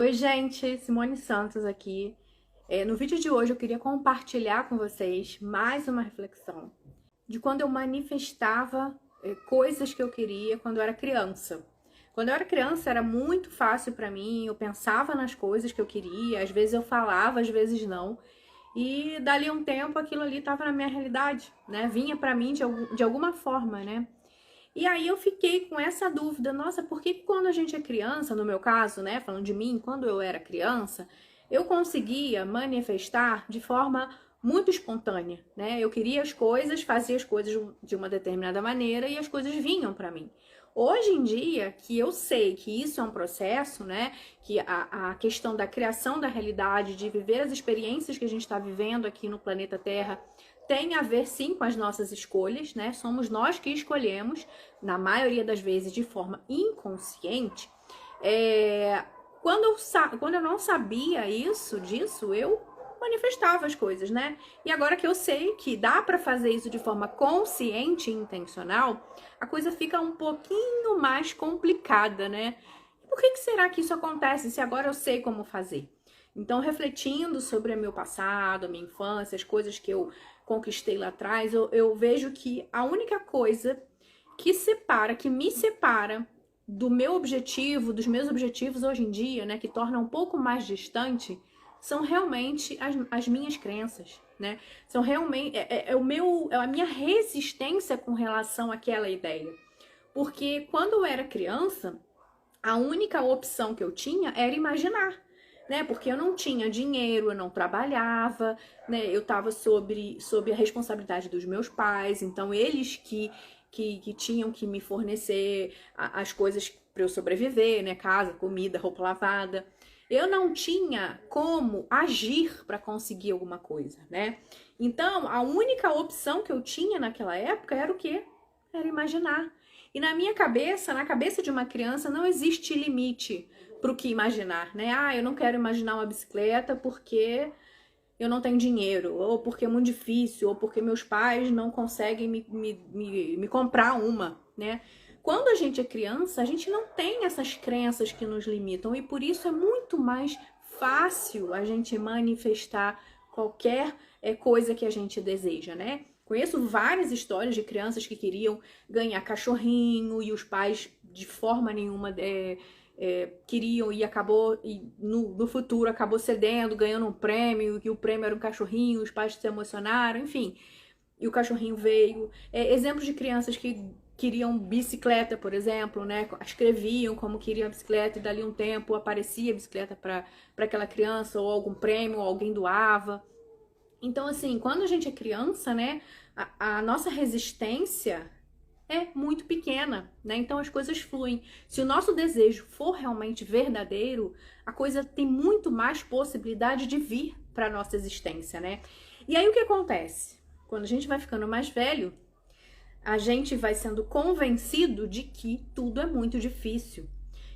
Oi, gente, Simone Santos aqui. No vídeo de hoje eu queria compartilhar com vocês mais uma reflexão de quando eu manifestava coisas que eu queria quando eu era criança. Quando eu era criança era muito fácil pra mim, eu pensava nas coisas que eu queria, às vezes eu falava, às vezes não. E dali a um tempo aquilo ali estava na minha realidade, né? Vinha pra mim de alguma forma, né? E aí eu fiquei com essa dúvida, nossa, por que quando a gente é criança, no meu caso, né, falando de mim, quando eu era criança, eu conseguia manifestar de forma muito espontânea, né? Eu queria as coisas, fazia as coisas de uma determinada maneira e as coisas vinham para mim. Hoje em dia, que eu sei que isso é um processo, né? Que a questão da criação da realidade, de viver as experiências que a gente está vivendo aqui no planeta Terra, tem a ver sim com as nossas escolhas, né? Somos nós que escolhemos, na maioria das vezes de forma inconsciente. Quando eu não sabia disso, eu manifestava as coisas, né? E agora que eu sei que dá para fazer isso de forma consciente e intencional, a coisa fica um pouquinho mais complicada, né? Por que será que isso acontece se agora eu sei como fazer? Então, refletindo sobre o meu passado, a minha infância, as coisas que eu conquistei lá atrás, eu vejo que a única coisa que me separa do meu objetivo, dos meus objetivos hoje em dia, né, que torna um pouco mais distante, são realmente as minhas crenças, né? São realmente é a minha resistência com relação àquela ideia. Porque quando eu era criança, a única opção que eu tinha era imaginar, né? Porque eu não tinha dinheiro, eu não trabalhava, né? Eu estava sob a responsabilidade dos meus pais, então eles que tinham que me fornecer as coisas para eu sobreviver, né? Casa, comida, roupa lavada. Eu não tinha como agir para conseguir alguma coisa, né? Então, a única opção que eu tinha naquela época era o quê? Era imaginar. E na minha cabeça, na cabeça de uma criança, não existe limite para o que imaginar, né? Ah, eu não quero imaginar uma bicicleta porque eu não tenho dinheiro, ou porque é muito difícil, ou porque meus pais não conseguem me comprar uma, né? Quando a gente é criança, a gente não tem essas crenças que nos limitam, e por isso é muito mais fácil a gente manifestar qualquer coisa que a gente deseja, né? Conheço várias histórias de crianças que queriam ganhar cachorrinho e os pais de forma nenhuma queriam e acabou, e no futuro acabou cedendo, ganhando um prêmio, que o prêmio era um cachorrinho, os pais se emocionaram, enfim. E o cachorrinho veio. Exemplos de crianças que queriam bicicleta, por exemplo, né? Escreviam como queriam a bicicleta e dali um tempo aparecia a bicicleta para aquela criança, ou algum prêmio, ou alguém doava. Então, assim, quando a gente é criança, né, a nossa resistência é muito pequena, né? Então as coisas fluem. Se o nosso desejo for realmente verdadeiro, a coisa tem muito mais possibilidade de vir para a nossa existência, né? E aí o que acontece? Quando a gente vai ficando mais velho, a gente vai sendo convencido de que tudo é muito difícil,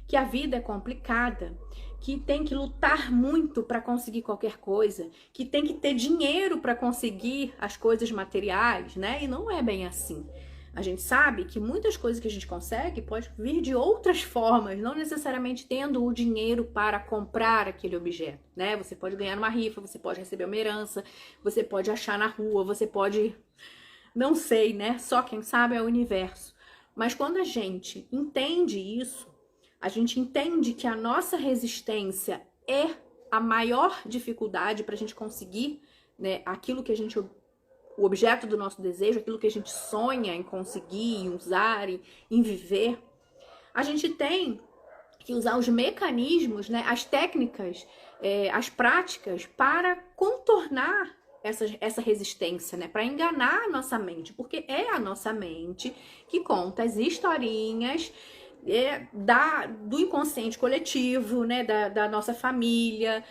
que a vida é complicada, que tem que lutar muito para conseguir qualquer coisa, que tem que ter dinheiro para conseguir as coisas materiais, né? E não é bem assim. A gente sabe que muitas coisas que a gente consegue pode vir de outras formas, não necessariamente tendo o dinheiro para comprar aquele objeto, né? Você pode ganhar uma rifa, você pode receber uma herança, você pode achar na rua, você pode, não sei, né? Só quem sabe é o universo. Mas quando a gente entende isso, a gente entende que a nossa resistência é a maior dificuldade para a gente conseguir, né, aquilo que a gente, o objeto do nosso desejo, aquilo que a gente sonha em conseguir, em usar, em viver. A gente tem que usar os mecanismos, né, as técnicas, as práticas para contornar essa resistência, né, para enganar a nossa mente, porque é a nossa mente que conta as historinhas do inconsciente coletivo, né, da nossa família,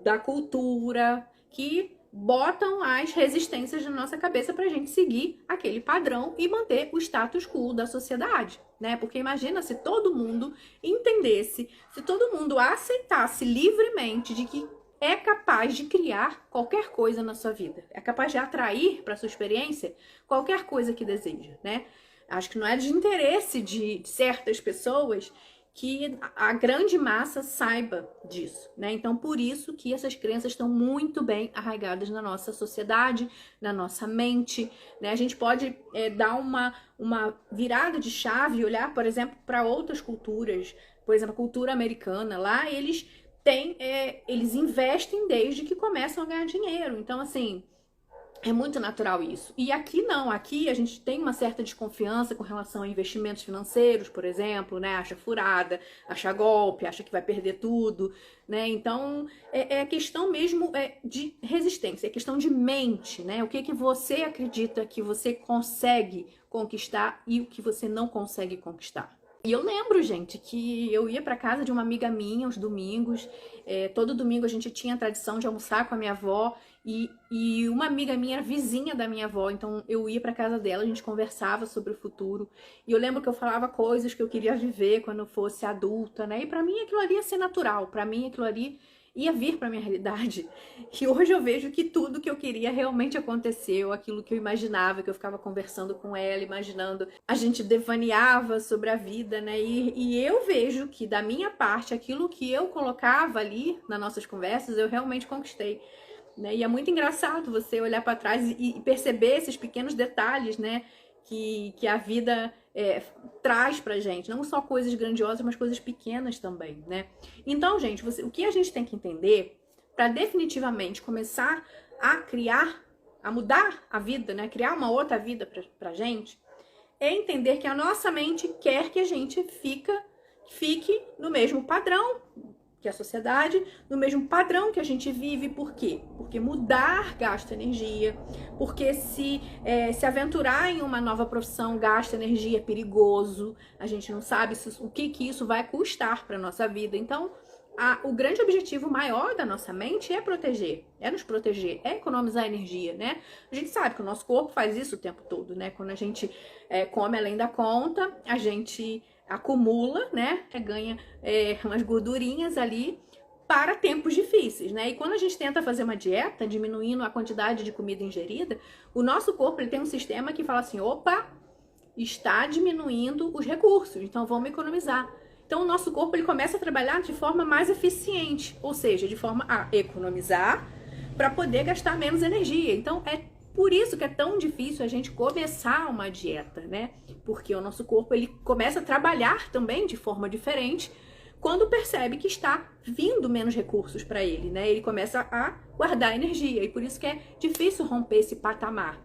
da cultura, que botam as resistências na nossa cabeça pra gente seguir aquele padrão e manter o status quo da sociedade, né? Porque imagina se todo mundo entendesse, se todo mundo aceitasse livremente de que é capaz de criar qualquer coisa na sua vida, é capaz de atrair para sua experiência qualquer coisa que deseja, né? Acho que não é de interesse de certas pessoas que a grande massa saiba disso, né? Então, por isso que essas crenças estão muito bem arraigadas na nossa sociedade, na nossa mente, né? A gente pode dar uma virada de chave e olhar, por exemplo, para outras culturas, por exemplo, a cultura americana. Lá eles eles investem desde que começam a ganhar dinheiro. Então, assim, é muito natural isso. E aqui não, aqui a gente tem uma certa desconfiança com relação a investimentos financeiros, por exemplo, né? Acha furada, acha golpe, acha que vai perder tudo, né? Então, é questão mesmo de resistência, é questão de mente, né? O que você acredita que você consegue conquistar e o que você não consegue conquistar. E eu lembro, gente, que eu ia para casa de uma amiga minha aos domingos. Todo domingo a gente tinha a tradição de almoçar com a minha avó. E uma amiga minha era vizinha da minha avó, então eu ia para casa dela, a gente conversava sobre o futuro. E eu lembro que eu falava coisas que eu queria viver quando eu fosse adulta, né? E para mim aquilo ali ia ser natural, para mim aquilo ali ia vir para minha realidade. E hoje eu vejo que tudo que eu queria realmente aconteceu, aquilo que eu imaginava, que eu ficava conversando com ela, imaginando, a gente devaneava sobre a vida, né? E eu vejo que da minha parte, aquilo que eu colocava ali nas nossas conversas, eu realmente conquistei. Né? E é muito engraçado você olhar para trás e perceber esses pequenos detalhes, né? Que a vida traz pra gente. Não só coisas grandiosas, mas coisas pequenas também, né? Então, gente, o que a gente tem que entender para definitivamente começar a criar, a mudar a vida, né? Criar uma outra vida pra gente, é entender que a nossa mente quer que a gente fique no mesmo padrão que a sociedade, no mesmo padrão que a gente vive. Por quê? Porque mudar gasta energia, porque se aventurar em uma nova profissão gasta energia, é perigoso, a gente não sabe o que isso vai custar para nossa vida. Então, o grande objetivo maior da nossa mente é proteger, é nos proteger, é economizar energia, né? A gente sabe que o nosso corpo faz isso o tempo todo, né? Quando a gente come além da conta, a gente acumula, né? Ganha umas gordurinhas ali para tempos difíceis, né? E quando a gente tenta fazer uma dieta, diminuindo a quantidade de comida ingerida, o nosso corpo ele tem um sistema que fala assim, opa, está diminuindo os recursos, então vamos economizar. Então o nosso corpo ele começa a trabalhar de forma mais eficiente, ou seja, de forma a economizar para poder gastar menos energia. Então por isso que é tão difícil a gente começar uma dieta, né? Porque o nosso corpo ele começa a trabalhar também de forma diferente quando percebe que está vindo menos recursos para ele, né? Ele começa a guardar energia e por isso que é difícil romper esse patamar,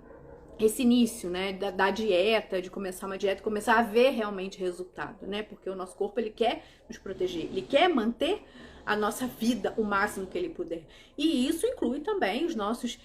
esse início, né? Da dieta, de começar uma dieta, começar a ver realmente resultado, né? Porque o nosso corpo ele quer nos proteger, ele quer manter a nossa vida o máximo que ele puder. E isso inclui também os nossos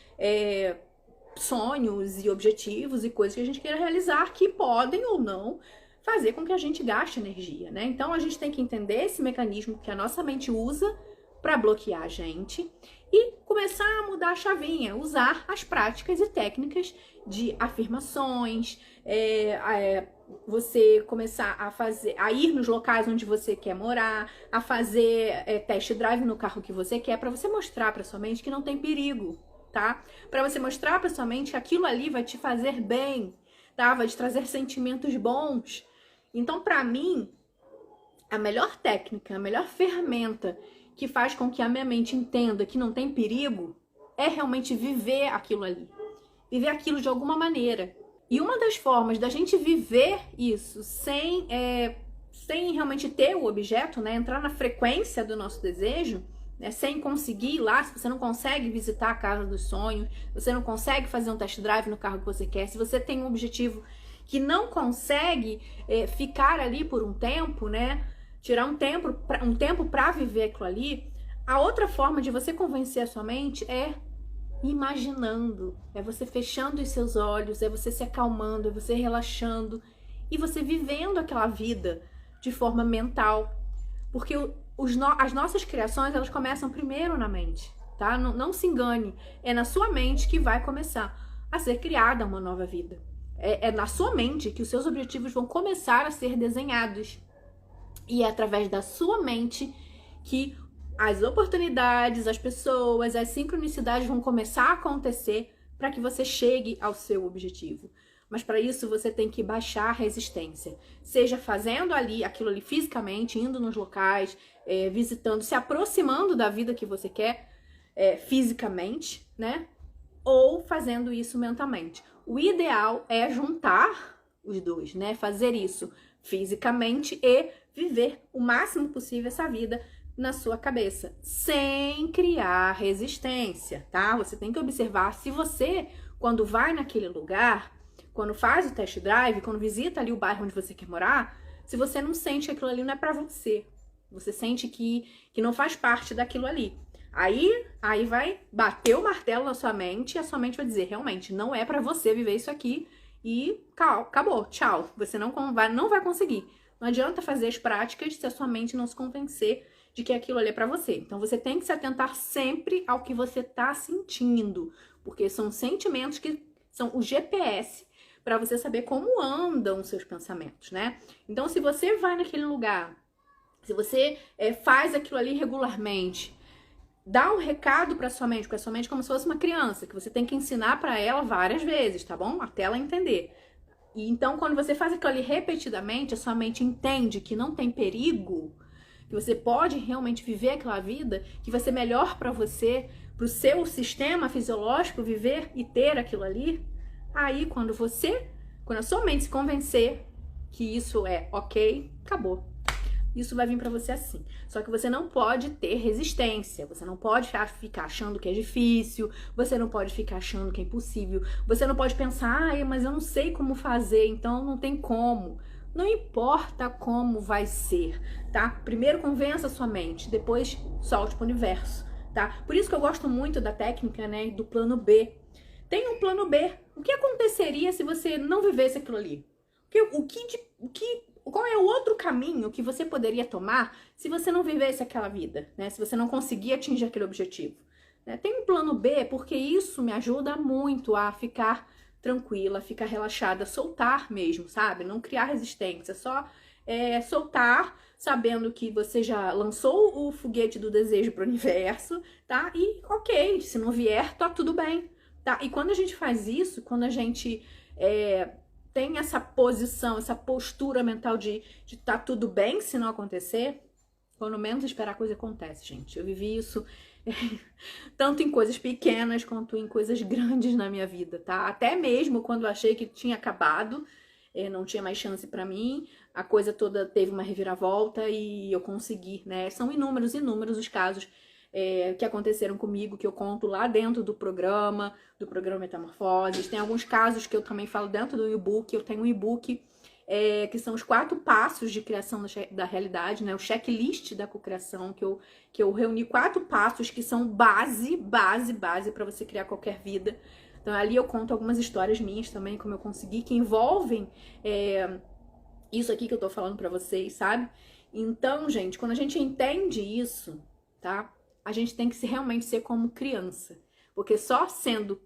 sonhos e objetivos e coisas que a gente queira realizar que podem ou não fazer com que a gente gaste energia, né? Então a gente tem que entender esse mecanismo que a nossa mente usa para bloquear a gente e começar a mudar a chavinha, usar as práticas e técnicas de afirmações, você começar a ir nos locais onde você quer morar, a fazer test drive no carro que você quer, para você mostrar para sua mente que não tem perigo, tá? Para você mostrar para sua mente que aquilo ali vai te fazer bem, tá? Vai te trazer sentimentos bons. Então, para mim, a melhor técnica, a melhor ferramenta que faz com que a minha mente entenda que não tem perigo é realmente viver aquilo ali. Viver aquilo de alguma maneira. E uma das formas da gente viver isso sem realmente ter o objeto, né? Entrar na frequência do nosso desejo, sem conseguir ir lá, se você não consegue visitar a casa dos sonhos, você não consegue fazer um test drive no carro que você quer, se você tem um objetivo que não consegue ficar ali por um tempo, né? Tirar um tempo para viver aquilo ali, a outra forma de você convencer a sua mente é imaginando, é você fechando os seus olhos, é você se acalmando, é você relaxando e você vivendo aquela vida de forma mental, porque as nossas criações, elas começam primeiro na mente, tá? Não se engane, é na sua mente que vai começar a ser criada uma nova vida. É na sua mente que os seus objetivos vão começar a ser desenhados. E é através da sua mente que as oportunidades, as pessoas, as sincronicidades vão começar a acontecer para que você chegue ao seu objetivo. Mas para isso você tem que baixar a resistência. Seja fazendo aquilo ali fisicamente, indo nos locais, visitando, se aproximando da vida que você quer fisicamente, né? Ou fazendo isso mentalmente. O ideal é juntar os dois, né? Fazer isso fisicamente e viver o máximo possível essa vida na sua cabeça, sem criar resistência, tá? Você tem que observar se você, quando vai naquele lugar, quando faz o test drive, quando visita ali o bairro onde você quer morar, se você não sente que aquilo ali não é pra você, você sente que não faz parte daquilo ali. Aí vai bater o martelo na sua mente e a sua mente vai dizer, realmente, não é pra você viver isso aqui e acabou, tchau. Você não vai conseguir. Não adianta fazer as práticas se a sua mente não se convencer de que aquilo ali é pra você. Então, você tem que se atentar sempre ao que você tá sentindo, porque são sentimentos que são o GPS para você saber como andam os seus pensamentos, né? Então, se você vai naquele lugar, se você faz aquilo ali regularmente, dá um recado para sua mente, porque a sua mente é como se fosse uma criança, que você tem que ensinar para ela várias vezes, tá bom? Até ela entender. E então, quando você faz aquilo ali repetidamente, a sua mente entende que não tem perigo, que você pode realmente viver aquela vida, que vai ser melhor para você, para o seu sistema fisiológico viver e ter aquilo ali. Aí, quando a sua mente se convencer que isso é ok, acabou. Isso vai vir pra você assim. Só que você não pode ter resistência. Você não pode ficar achando que é difícil. Você não pode ficar achando que é impossível. Você não pode pensar, mas eu não sei como fazer, então não tem como. Não importa como vai ser, tá? Primeiro convença a sua mente, depois solte pro universo, tá? Por isso que eu gosto muito da técnica, né, do plano B. Tem um plano B. O que aconteceria se você não vivesse aquilo ali? Qual é o outro caminho que você poderia tomar se você não vivesse aquela vida, né? Se você não conseguir atingir aquele objetivo, né? Tem um plano B, porque isso me ajuda muito a ficar tranquila, ficar relaxada, soltar mesmo, sabe? Não criar resistência, só soltar, sabendo que você já lançou o foguete do desejo para o universo, tá? E ok, se não vier, tá tudo bem, tá? E quando a gente faz isso, quando a gente tem essa posição, essa postura mental de tá tudo bem se não acontecer, quando menos esperar a coisa acontece, gente. Eu vivi isso tanto em coisas pequenas quanto em coisas grandes na minha vida, tá? Até mesmo quando eu achei que tinha acabado, não tinha mais chance pra mim, a coisa toda teve uma reviravolta e eu consegui, né? São inúmeros os casos que aconteceram comigo, que eu conto lá dentro do programa Metamorfoses. Tem alguns casos que eu também falo dentro do e-book. Eu tenho um e-book que são os 4 passos de criação da realidade, né? O checklist da cocriação, que eu reuni 4 passos que são base para você criar qualquer vida. Então ali eu conto algumas histórias minhas também, como eu consegui, que envolvem isso aqui que eu tô falando pra vocês, sabe? Então, gente, quando a gente entende isso, tá? A gente tem que realmente ser como criança. Porque só sendo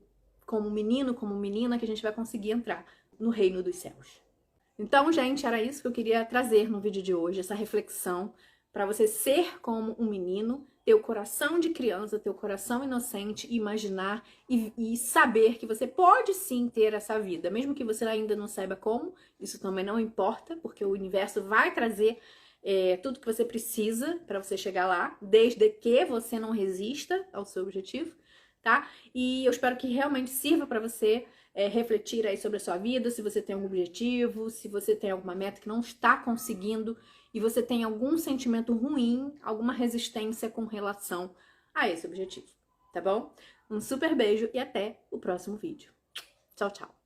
como menino, como menina, que a gente vai conseguir entrar no reino dos céus. Então, gente, era isso que eu queria trazer no vídeo de hoje, essa reflexão para você ser como um menino, ter o coração de criança, ter o coração inocente, imaginar e saber que você pode sim ter essa vida, mesmo que você ainda não saiba como, isso também não importa, porque o universo vai trazer tudo que você precisa para você chegar lá, desde que você não resista ao seu objetivo, tá? E eu espero que realmente sirva para você refletir aí sobre a sua vida, se você tem algum objetivo, se você tem alguma meta que não está conseguindo e você tem algum sentimento ruim, alguma resistência com relação a esse objetivo, tá bom? Um super beijo e até o próximo vídeo. Tchau, tchau!